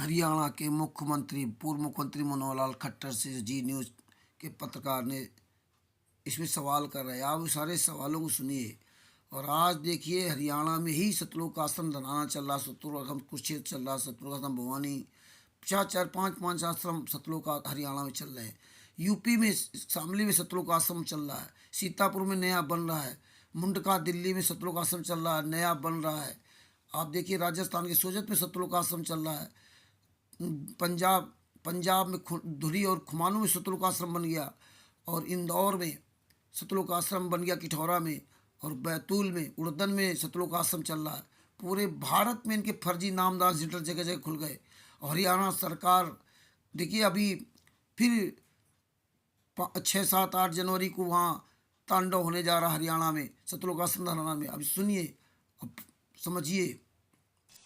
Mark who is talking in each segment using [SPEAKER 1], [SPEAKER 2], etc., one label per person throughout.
[SPEAKER 1] हरियाणा के मुख्यमंत्री पूर्व मुख्यमंत्री मनोहर लाल खट्टर से जी न्यूज़ के पत्रकार ने इसमें सवाल कर रहे हैं। आप उस सारे सवालों को सुनिए। और आज देखिए हरियाणा में ही सतलुज का आश्रम धनाना चल रहा, सतलुज आश्रम कुरुक्षेत्र चल रहा, सतलुज आश्रम भवानी, चार चार पाँच पाँच आश्रम सतलुज का हरियाणा में चल रहे हैं। यूपी में शामली में सतलुज का आश्रम चल रहा है, सीतापुर में नया बन रहा है, मुंडका दिल्ली में सतलुज का आश्रम चल रहा है, नया बन रहा है। आप देखिए राजस्थान के सोजत में सतलुज का आश्रम चल रहा है, पंजाब में धुरी और खुमानू में सतलुज का आश्रम बन गया, और इंदौर में सतलुज का आश्रम बन गया किठौरा में, और बैतूल में उड़दन में सतलुज का आश्रम चल रहा है। पूरे भारत में इनके फर्जी नामदार सेंटर जगह जगह खुल गए। और हरियाणा सरकार देखिए अभी फिर 6, 7, 8 जनवरी को वहाँ तांडव होने जा रहा हरियाणा में सतलुज का आश्रम हरियाणा में। अभी सुनिए, अब समझिए।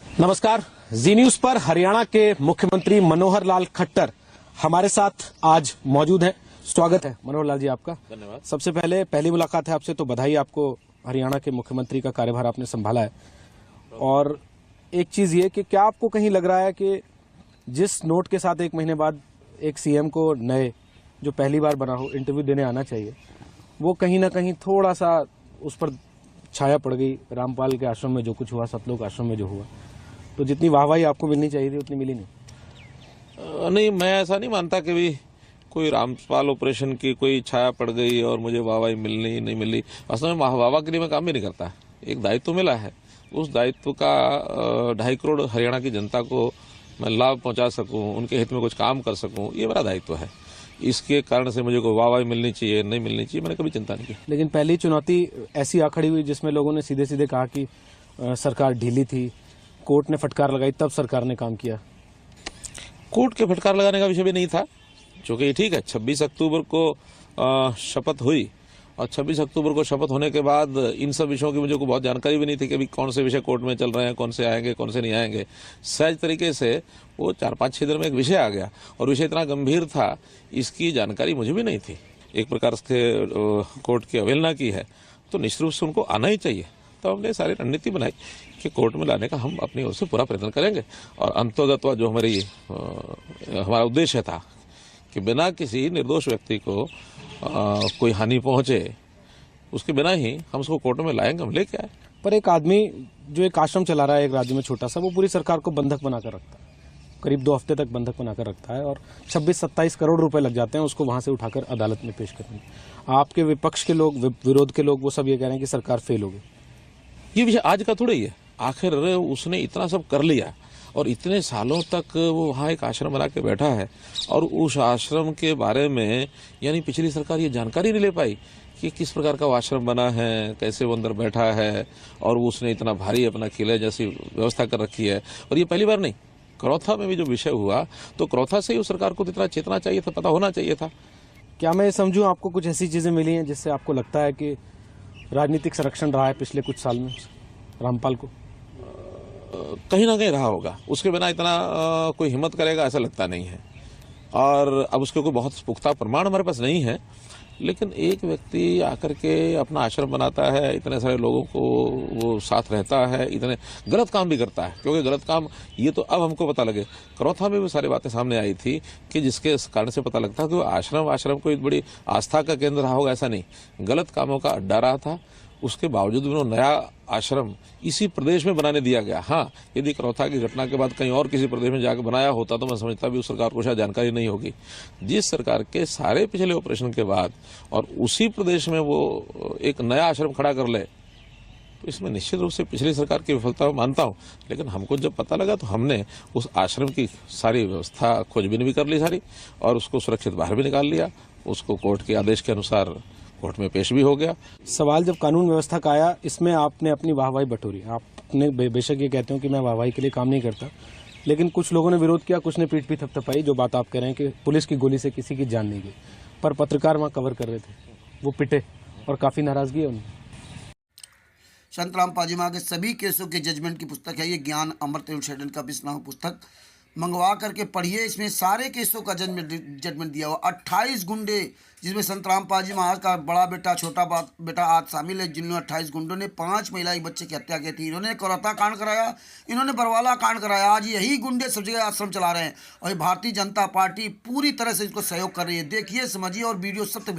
[SPEAKER 2] नमस्कार, जी न्यूज पर हरियाणा के मुख्यमंत्री मनोहर लाल खट्टर हमारे साथ आज मौजूद हैं। स्वागत है मनोहर लाल जी आपका।
[SPEAKER 3] धन्यवाद।
[SPEAKER 2] सबसे पहली मुलाकात है आपसे, तो बधाई आपको, हरियाणा के मुख्यमंत्री का कार्यभार आपने संभाला है। और एक चीज ये कि क्या आपको कहीं लग रहा है कि जिस नोट के साथ 1 महीने बाद एक सीएम को नए जो पहली बार बना हो इंटरव्यू देने आना चाहिए, वो कहीं ना कहीं थोड़ा सा उस पर छाया पड़ गई? रामपाल के आश्रम में जो कुछ हुआ, सतलुज आश्रम में जो हुआ, तो जितनी वाहवाही आपको मिलनी चाहिए थी उतनी मिली नहीं।
[SPEAKER 3] नहीं, मैं ऐसा नहीं मानता कि भी कोई रामपाल ऑपरेशन की कोई छाया पड़ गई और मुझे वाहवाही मिलनी नहीं मिली। असल में वाहवा के लिए मैं काम भी नहीं करता। एक दायित्व मिला है, उस दायित्व का 2.5 करोड़ हरियाणा की जनता को मैं लाभ पहुंचा सकूं, उनके हित में कुछ काम कर सकूं, ये मेरा दायित्व है। इसके कारण से मुझे कोई वाहवाही मिलनी चाहिए नहीं मिलनी चाहिए, मैंने कभी चिंता नहीं की।
[SPEAKER 2] लेकिन पहली चुनौती ऐसी आ खड़ी हुई जिसमें लोगों ने सीधे सीधे कहा कि सरकार ढीली थी, कोर्ट ने फटकार लगाई, तब सरकार ने काम किया।
[SPEAKER 3] कोर्ट के फटकार लगाने का विषय भी नहीं था, चूंकि ठीक है 26 अक्टूबर को शपथ हुई, और 26 अक्टूबर को शपथ होने के बाद इन सब विषयों की मुझे को बहुत जानकारी भी नहीं थी कि अभी कौन से विषय कोर्ट में चल रहे हैं, कौन से आएंगे कौन से नहीं आएंगे। सहज तरीके से वो 4-5-6 दिन में एक विषय आ गया, और विषय इतना गंभीर था, इसकी जानकारी मुझे भी नहीं थी। एक प्रकार से कोर्ट की अवहेलना की है, तो निश्चित रूप से उनको आना ही चाहिए। तो हमने सारी रणनीति बनाई कि कोर्ट में लाने का हम अपनी ओर से पूरा प्रयत्न करेंगे। और अंतोगत जो हमारा उद्देश्य था कि बिना किसी निर्दोष व्यक्ति को कोई हानि पहुंचे, उसके बिना ही हम उसको कोर्ट में लाएंगे, हम लेके आए।
[SPEAKER 2] पर एक आदमी जो एक आश्रम चला रहा है एक राज्य में छोटा सा, वो पूरी सरकार को बंधक बनाकर रखता है, करीब 2 हफ्ते तक बंधक बनाकर रखता है, और 26-27 करोड़ रुपए लग जाते हैं उसको वहां से उठाकर अदालत में पेश करने में। आपके विपक्ष के लोग, विरोध के लोग, वो सब ये कह रहे हैं कि सरकार फेल हो गई।
[SPEAKER 3] ये विषय आज का थोड़ा ही है। आखिर उसने इतना सब कर लिया, और इतने सालों तक वो वहाँ एक आश्रम बना के बैठा है, और उस आश्रम के बारे में यानी पिछली सरकार ये जानकारी नहीं ले पाई कि किस प्रकार का वो आश्रम बना है, कैसे वो अंदर बैठा है, और उसने इतना भारी अपना किले जैसी व्यवस्था कर रखी है। और ये पहली बार नहीं, करौथा में भी जो विषय हुआ, तो करौथा से ही उस सरकार को इतना चेतना चाहिए था, पता होना चाहिए था।
[SPEAKER 2] क्या मैं समझूं आपको कुछ ऐसी चीजें मिली हैं जिससे आपको लगता है कि राजनीतिक संरक्षण रहा है पिछले कुछ साल में रामपाल को?
[SPEAKER 3] कहीं ना कहीं रहा होगा, उसके बिना इतना कोई हिम्मत करेगा ऐसा लगता नहीं है। और अब उसके कोई बहुत पुख्ता प्रमाण हमारे पास नहीं है, लेकिन एक व्यक्ति आकर के अपना आश्रम बनाता है, इतने सारे लोगों को वो साथ रहता है, इतने गलत काम भी करता है, क्योंकि गलत काम ये तो अब हमको पता लगे। करौथा में भी सारी बातें सामने आई थी कि जिसके कारण से पता लगता है कि वो आश्रम कोई बड़ी आस्था का केंद्र रहा होगा, ऐसा नहीं, गलत कामों का अड्डा रहा था। उसके बावजूद भी उन्होंने नया आश्रम इसी प्रदेश में बनाने दिया गया। हाँ, यदि करौथा की घटना के बाद कहीं और किसी प्रदेश में जाकर बनाया होता तो मैं समझता भी उस सरकार को शायद जानकारी नहीं होगी। जिस सरकार के सारे पिछले ऑपरेशन के बाद और उसी प्रदेश में वो एक नया आश्रम खड़ा कर ले, तो इसमें निश्चित रूप से पिछली सरकार की विफलता मानता हूँ। लेकिन हमको जब पता लगा तो हमने उस आश्रम की सारी व्यवस्था खोजबीन भी कर ली सारी, और उसको सुरक्षित बाहर भी निकाल लिया। उसको कोर्ट के आदेश के अनुसार कोर्ट में पेश भी हो गया।
[SPEAKER 2] सवाल जब कानून व्यवस्था का आया, इसमें आपने अपनी वाहवाही बटोरी। आपने बेशक ये कहते हो कि मैं वाहवाही के लिए काम नहीं करता, लेकिन कुछ लोगों ने विरोध किया, कुछ ने पीठ भी थपथपाई। जो बात आप कह रहे हैं कि पुलिस की गोली से किसी की जान नहीं गई, पर पत्रकार वहां कवर कर रहे थे, वो पिटे और काफी नाराजगी है उनमें।
[SPEAKER 1] संतराम पाजीमा के सभी केसों के जजमेंट की पुस्तक है ये, ज्ञान अमृत एवं शेडन का 20वां पुस्तक। मंगवा करके पढ़िए, इसमें सारे केसों का जजमेंट दिया हुआ। 28 गुंडे, जिसमें संतराम पाजी महाराज का बड़ा बेटा, छोटा बेटा आज शामिल है, जिन्होंने 28 गुंडों ने 5 महिला बच्चे की हत्या की थी। इन्होंने कोरता कांड कराया, इन्होंने बरवाला कांड कराया। आज यही गुंडे सब जगह आश्रम चला रहे हैं और ये भारतीय जनता पार्टी पूरी तरह से इसको सहयोग कर रही है। देखिए, समझिए और वीडियो सब तक